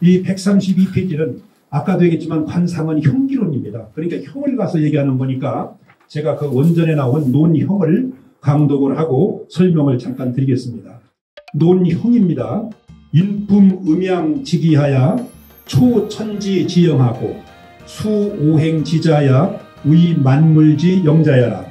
이 132페이지는 아까도 얘기했지만 관상은 형기론입니다. 그러니까 형을 가서 얘기하는 거니까 제가 그 원전에 나온 논형을 강독을 하고 설명을 잠깐 드리겠습니다. 논형입니다. 인품 음양지기하야 초천지지영하고 수오행지자야 위만물지 영자야라.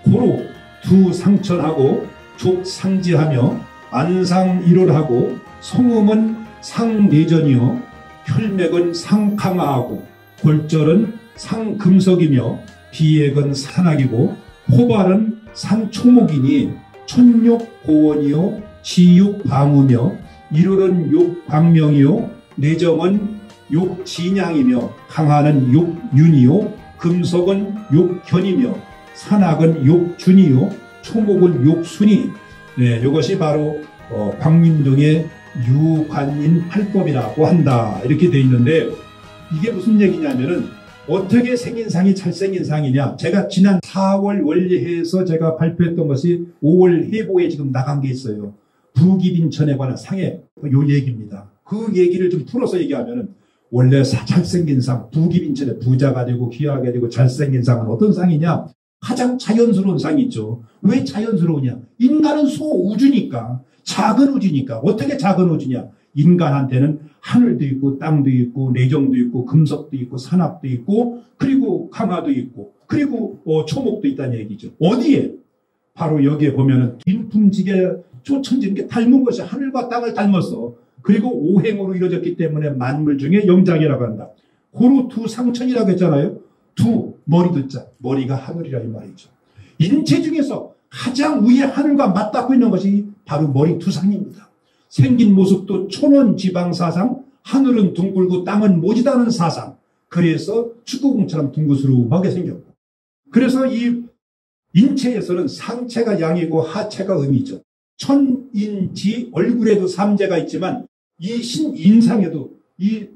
고로 두상천하고 족상지하며 안상일월하고 성음은 상내전이요 혈맥은 상강하하고 골절은 상금석이며 비액은 산악이고 호발은 상초목이니 천욕고원이요 지육방우며 일월은 욕광명이요 내정은 욕진양이며 강하는 욕윤이요 금속은 욕견이며 산악은 욕준이요 초목은 욕순이. 네, 이것이 바로 광민동의 유관인 팔법이라고 한다 이렇게 돼 있는데 이게 무슨 얘기냐면은 어떻게 생긴 상이 잘생긴 상이냐. 제가 지난 4월 원리회에서 제가 발표했던 것이 5월 해보에 지금 나간 게 있어요. 부기빈천에 관한 상의 요 얘기입니다. 그 얘기를 좀 풀어서 얘기하면은 원래 잘생긴 상, 부기빈천에 부자가 되고 귀하게 되고 잘생긴 상은 어떤 상이냐. 가장 자연스러운 상이 있죠. 왜 자연스러우냐. 인간은 소우주니까. 작은 우주니까. 어떻게 작은 우주냐. 인간한테는 하늘도 있고 땅도 있고 내정도 있고 금속도 있고 산악도 있고 그리고 강화도 있고 그리고 초목도 있다는 얘기죠. 어디에? 바로 여기에 보면은 인품지게 초천지게 닮은 것이 하늘과 땅을 닮았어. 그리고 오행으로 이루어졌기 때문에 만물 중에 영장이라고 한다. 고루 두상천이라고 했잖아요. 두, 머리도 자. 머리가 하늘이라 이 말이죠. 인체 중에서 가장 위에 하늘과 맞닿고 있는 것이 바로 머리 두상입니다. 생긴 모습도 촌원지방사상, 하늘은 둥글고 땅은 모지다는 사상. 그래서 축구공처럼 둥그스름하게 생겼고. 그래서 이 인체에서는 상체가 양이고 하체가 음이죠. 천인지 얼굴에도 삼재가 있지만 이 신인상에도 이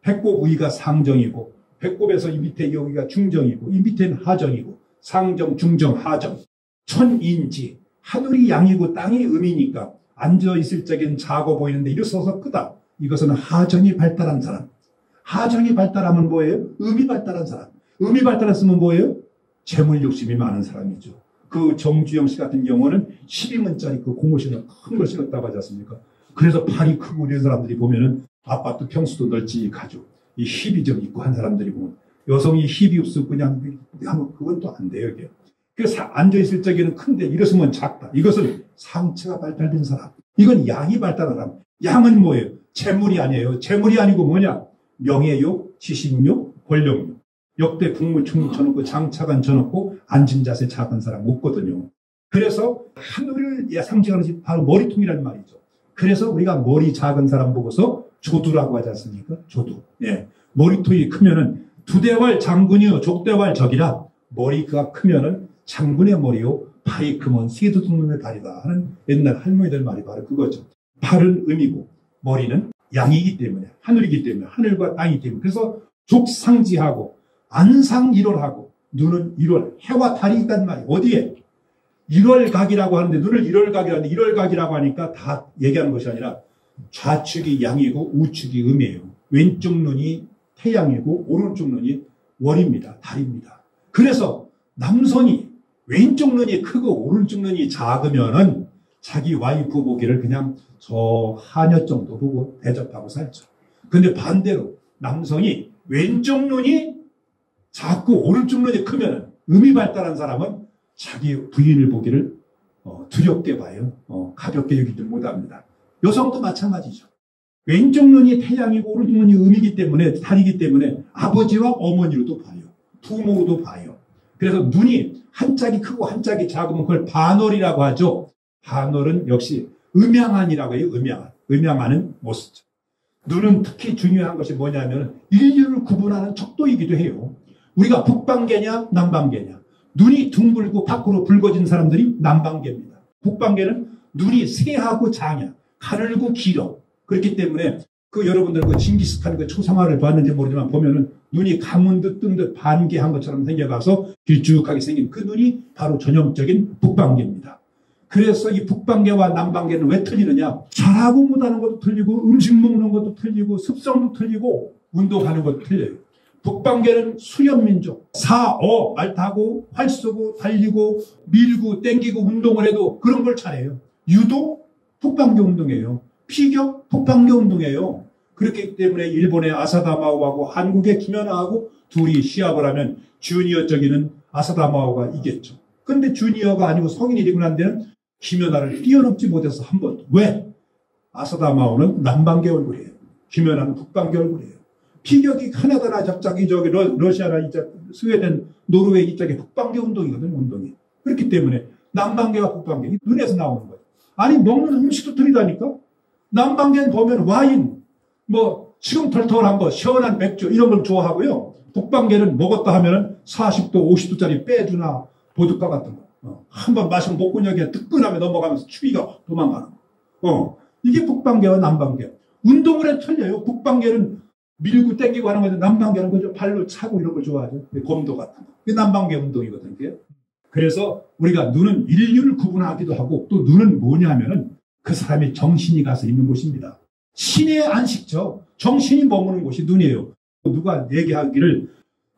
배꼽 위가 상정이고 배꼽에서 이 밑에 여기가 중정이고 이 밑에는 하정이고 상정, 중정, 하정. 천인지 하늘이 양이고 땅이 음이니까 앉아있을 적엔 작아 보이는데 일어서서 크다. 이것은 하정이 발달한 사람. 하정이 발달하면 뭐예요? 음이 발달한 사람. 음이 발달했으면 뭐예요? 재물 욕심이 많은 사람이죠. 그 정주영 씨 같은 경우는 12문짜리 그 고무신을 큰 걸 신었다고 하지 않습니까? 그래서 팔이 크고 이런 사람들이 보면은 아파트 평수도 널찍하죠. 이 힙이 좀 있고 한 사람들이 보면 여성이 힙이 없어 그냥 하면 그건 또 안 돼요. 이게. 그래서 앉아있을 적에는 큰데 일어서면 작다. 이것은 상체가 발달된 사람. 이건 양이 발달한 사람. 양은 뭐예요? 재물이 아니에요. 재물이 아니고 뭐냐? 명예욕, 지식욕, 권력욕. 역대 국물 충분 쳐놓고 장차관 쳐놓고 앉은 자세 작은 사람 없거든요. 그래서 하늘을 상징하는 것이 바로 머리통이라는 말이죠. 그래서 우리가 머리 작은 사람 보고서 조두라고 하지 않습니까? 조두. 예. 머리통이 크면은 두대왈 장군이요 족대왈 적이라. 머리가 크면은 장군의 머리요 팔이 크면 세도둑놈의 발이다 하는 옛날 할머니들 말이 바로 그거죠. 팔은 음이고 머리는 양이기 때문에 하늘이기 때문에 하늘과 땅이기 때문에 그래서 족상지하고 안상일월하고 눈은 1월 해와 달이 있단 말이에요. 어디에? 1월각이라고 하는데 눈을 1월각이라고 하는데 1월각이라고 하니까 다 얘기하는 것이 아니라 좌측이 양이고 우측이 음이에요. 왼쪽 눈이 태양이고 오른쪽 눈이 월입니다. 달입니다. 그래서 남성이 왼쪽 눈이 크고 오른쪽 눈이 작으면은 자기 와이프 보기를 그냥 저 하녀 정도 보고 대접하고 살죠. 근데 반대로 남성이 왼쪽 눈이 작고 오른쪽 눈이 크면 음이 발달한 사람은 자기 부인을 보기를 두렵게 봐요. 가볍게 여기지 못합니다. 여성도 마찬가지죠. 왼쪽 눈이 태양이고 오른쪽 눈이 음이기 때문에 달이기 때문에 아버지와 어머니로도 봐요. 부모로도 봐요. 그래서 눈이 한 짝이 크고 한 짝이 작으면 그걸 반월이라고 하죠. 반월은 역시 음양안이라고 해요. 음양안. 음양안은 모습죠. 눈은 특히 중요한 것이 뭐냐면 인류를 구분하는 척도이기도 해요. 우리가 북방계냐 남방계냐. 눈이 둥글고 밖으로 붉어진 사람들이 남방계입니다. 북방계는 눈이 새하고 장야. 가늘고 길어. 그렇기 때문에 그 여러분들 그 징기스칸 그 초상화를 봤는지 모르지만 보면은 눈이 감은 듯 뜬 듯 반개한 것처럼 생겨가서 길쭉하게 생긴 그 눈이 바로 전형적인 북방계입니다. 그래서 이 북방계와 남방계는 왜 틀리느냐? 잘하고 못하는 것도 틀리고 음식 먹는 것도 틀리고 습성도 틀리고 운동하는 것도 틀려요. 북방계는 수렵민족. 사어 말 타고 활 쏘고 달리고 밀고 땡기고 운동을 해도 그런 걸 잘해요. 유도 북방계 운동이에요. 피겨 북방계 운동이에요. 그렇기 때문에 일본의 아사다마오하고 한국의 김연아하고 둘이 시합을 하면 주니어 쪽에는 아사다마오가 이겼죠. 그런데 주니어가 아니고 성인이 되고 난 데는 김연아를 뛰어넘지 못해서 한 번. 왜? 아사다마오는 남방계 얼굴이에요. 김연아는 북방계 얼굴이에요. 피격이 카나다나 저기 러시아나 스웨덴, 노르웨이 이쪽에 북방계 운동이거든요. 운동이. 그렇기 때문에 남방계와 북방계 눈에서 나오는 거예요. 아니 먹는 음식도 틀리다니까. 남방계는 보면 와인, 뭐 시금털털한 거, 시원한 맥주 이런 걸 좋아하고요. 북방계는 먹었다 하면은 40도, 50도짜리 빼주나 보드카 같은 거. 한번 마시면 목구멍에 뜨끈하게 넘어가면서 추위가 도망가는 거. 이게 북방계와 남방계. 운동을 해 틀려요. 북방계는 밀고 땡기고 하는 건데 남방계는 그저 발로 차고 이런 걸 좋아하죠. 검도 같은 거. 그게 남방계 운동이거든요. 그래서 우리가 눈은 인류를 구분하기도 하고 또 눈은 뭐냐면은 그 사람의 정신이 가서 있는 곳입니다. 신의 안식처, 정신이 머무는 곳이 눈이에요. 누가 얘기하기를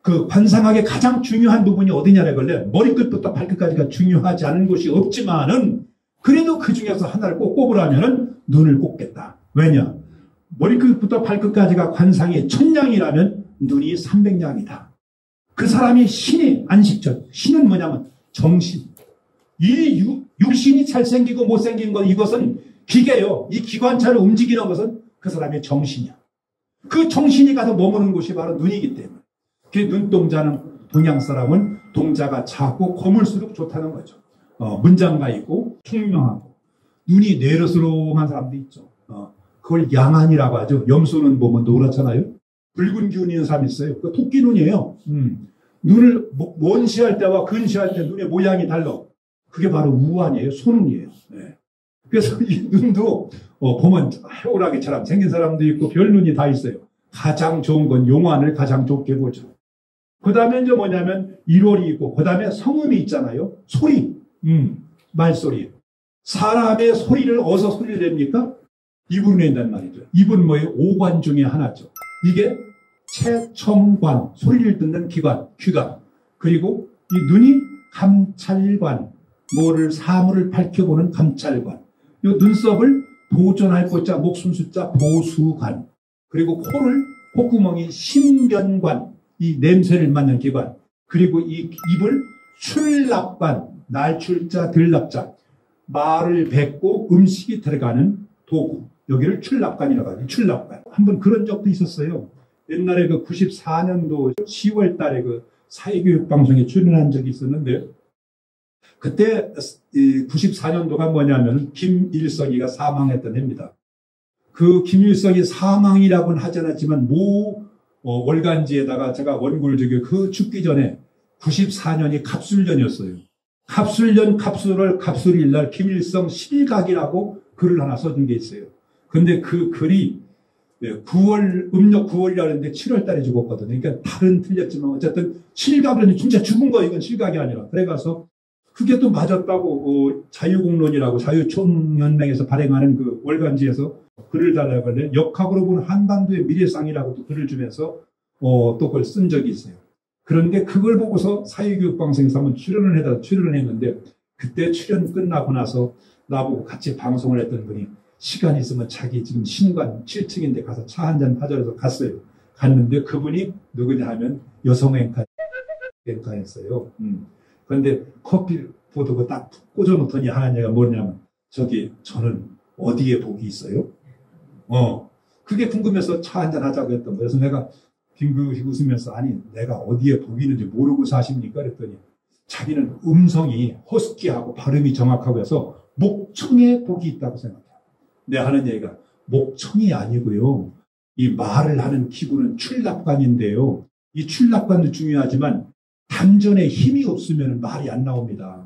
그 관상학의 가장 중요한 부분이 어디냐래 걸래 머리끝부터 발끝까지가 중요하지 않은 곳이 없지만은 그래도 그 중에서 하나를 꼭 꼽으라면은 눈을 꼽겠다. 왜냐? 머리끝부터 발끝까지가 관상의 1000냥이라면 눈이 300냥이다. 그 사람이 신의 안식처. 신은 뭐냐면 정신. 이 육신이 잘생기고 못생긴 것 이것은 기계요. 이 기관차를 움직이는 것은 그 사람의 정신이야. 그 정신이 가서 머무는 곳이 바로 눈이기 때문에. 그 눈동자는 동양 사람은 동자가 작고 고물수록 좋다는 거죠. 문장가 있고 총명하고 눈이 내러스러운 사람도 있죠. 그걸 양안이라고 하죠. 염소는 보면 노랗잖아요. 붉은 기운이 있는 사람이 있어요. 그 토끼 눈이에요. 눈을 원시할 때와 근시할 때 눈의 모양이 달라. 그게 바로 우환이에요. 소눈이에요. 네. 그래서 이 눈도 보면 해오라기처럼 생긴 사람도 있고 별눈이 다 있어요. 가장 좋은 건 용안을 가장 좋게 보죠. 그 다음에 이제 뭐냐면 일월이 있고 그 다음에 성음이 있잖아요. 소리. 말소리. 사람의 소리를 어디서 소리를 냅니까? 입으로 낸단 말이죠. 입은 뭐예요? 오관 중에 하나죠. 이게 채청관, 소리를 듣는 기관, 귀관. 그리고 이 눈이 감찰관, 뭐를 사물을 밝혀보는 감찰관. 이 눈썹을 보존할 것자, 목숨 숫자 보수관. 그리고 코를, 콧구멍이 신변관, 이 냄새를 맡는 기관. 그리고 이 입을 출납관, 날출자, 들납자. 말을 뱉고 음식이 들어가는 도구. 여기를 출납관이라고 하죠. 출납관. 한번 그런 적도 있었어요. 옛날에 그 94년도 10월 달에 그 사회교육방송에 출연한 적이 있었는데, 그때 94년도가 뭐냐면 김일성이가 사망했던 해입니다. 그 김일성이 사망이라고는 하지 않았지만 모 월간지에다가 제가 원고를 적여 그 죽기 전에 94년이 갑술년이었어요. 갑술년 갑술일 날 김일성 실각이라고 글을 하나 써준 게 있어요. 근데 그 글이 9월, 음력 9월이라는데 7월 달에 죽었거든요. 그러니까 달은 틀렸지만 어쨌든 실각은 진짜 죽은 거 이건 실각이 아니라. 그래가서 그게 또 맞았다고 자유공론이라고 자유총연맹에서 발행하는 그 월간지에서 글을 달라고 하는데 역학으로 보는 한반도의 미래상이라고 또 글을 주면서 또 그걸 쓴 적이 있어요. 그런데 그걸 보고서 사회교육방송에서 한번 출연을 했는데 그때 출연 끝나고 나서 나보고 같이 방송을 했던 분이 시간 있으면 자기 지금 신관 7층인데 가서 차 한잔 하자면서 갔어요. 갔는데 그분이 누구냐 하면 여성 앵커였어요. 그런데 커피 보드고 딱 꽂아놓더니 하는 얘기가 뭐냐면 저는 어디에 복이 있어요? 그게 궁금해서 차 한잔 하자고 했던 거예요. 그래서 내가 빙긋 웃으면서 아니 내가 어디에 복이 있는지 모르고 사십니까? 그랬더니 자기는 음성이 허스키하고 발음이 정확하고 해서 목청에 복이 있다고 생각해요. 내가 하는 얘기가 목청이 아니고요. 이 말을 하는 기구는 출납관인데요. 이 출납관도 중요하지만 단전에 힘이 없으면 말이 안 나옵니다.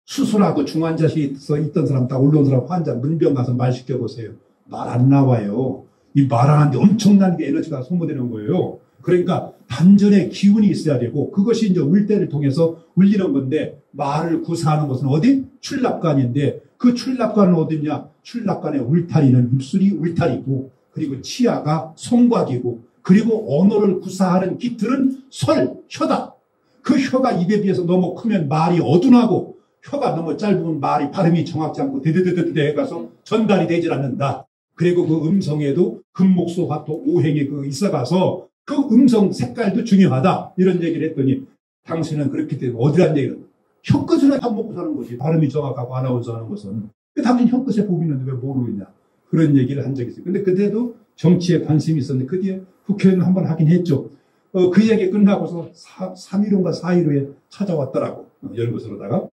수술하고 중환자실에 있던 사람 다 올라온 사람 환자 문병 가서 말 시켜보세요. 말 안 나와요. 이 말하는데 엄청난 게 에너지가 소모되는 거예요. 그러니까 반전의 기운이 있어야 되고 그것이 이제 울대를 통해서 울리는 건데 말을 구사하는 것은 어디? 출납관인데 그 출납관은 어디냐? 출납관의 울타리는 입술이 울타리고 그리고 치아가 송곽이고 그리고 언어를 구사하는 깃들은 설, 혀다. 그 혀가 입에 비해서 너무 크면 말이 어둔하고 혀가 너무 짧으면 말이 발음이 정확지 않고 데데데데데 해가서 전달이 되질 않는다. 그리고 그 음성에도 금목소 화토 오행이 있어가서 그 음성 색깔도 중요하다. 이런 얘기를 했더니 당신은 그렇게 되면 어디란 얘기를 혀끝으로 밥 먹고 사는 거지. 발음이 정확하고 아나운서 하는 것은. 당신 혀끝에 복이 있는데 왜 모르겠냐. 그런 얘기를 한 적이 있어요. 근데 그때도 정치에 관심이 있었는데 그 뒤에 국회의원 한번 하긴 했죠. 그 얘기 끝나고서 3.15인가 4.15에 찾아왔더라고. 연구소로다가.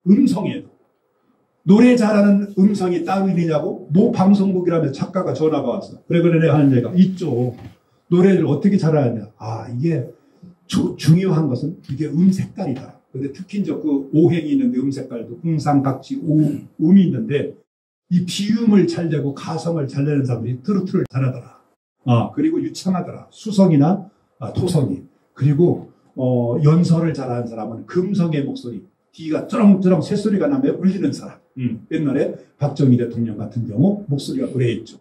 음성에도. 노래 잘하는 음성이 따로 있느냐고 모 방송국이라며 작가가 전화가 왔어. 그래 내가 하는 얘기가 있죠. 노래를 어떻게 잘하느냐. 이게 중요한 것은 이게 색깔이다. 근데 특히 이제 그 오행이 있는데 색깔도 음상각지 음이 있는데 이 비음을 잘 내고 가성을 잘 내는 사람들이 트로트를 잘하더라. 그리고 유창하더라. 수성이나 토성이. 그리고 연설을 잘하는 사람은 금성의 목소리. 뒤가 쩌렁쩌렁 새소리가 나면 울리는 사람. 옛날에 박정희 대통령 같은 경우 목소리가 그래했죠.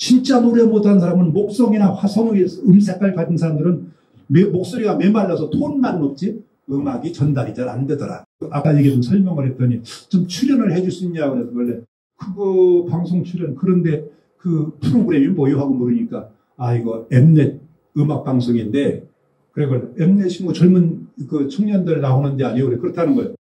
진짜 노래 못하는 사람은 목성이나 화성의 색깔 가진 사람들은 목소리가 메말라서 톤만 높지 음악이 전달이 잘 안 되더라. 아까 얘기 좀 설명을 했더니 좀 출연을 해줄 수 있냐고 그래서 원래 그거 방송 출연 그런데 그 프로그램이 뭐요 하고 물으니까 이거 엠넷 음악 방송인데 그래 엠넷이 뭐 젊은 그 청년들 나오는데 아니요 그래 그렇다는 거예요.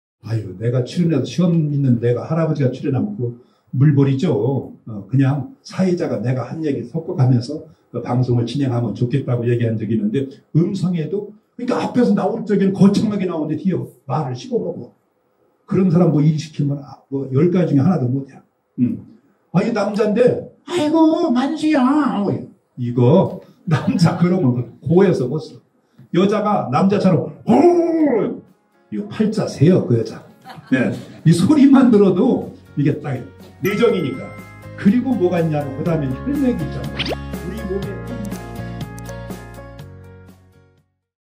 내가 출연해서 시험 있는 내가 할아버지가 출연하면 그 물버리죠. 그냥 사회자가 내가 한 얘기 섞어가면서 그 방송을 진행하면 좋겠다고 얘기한 적이 있는데 음성에도 그러니까 앞에서 나올 적에는 거창하게 나오는데 뒤에 말을 씹어먹어. 그런 사람 뭐 일 시키면 10가지 중에 하나도 못해. 이 남자인데 아이고 만수야. 이거 남자 그러면 고해서 못 써. 여자가 남자처럼 이거 팔자 세요 그 여자. 네. 이 소리만 들어도 이게 딱 내정이니까. 그리고 뭐가 있냐면 그 다음에 혈맥이 있잖아.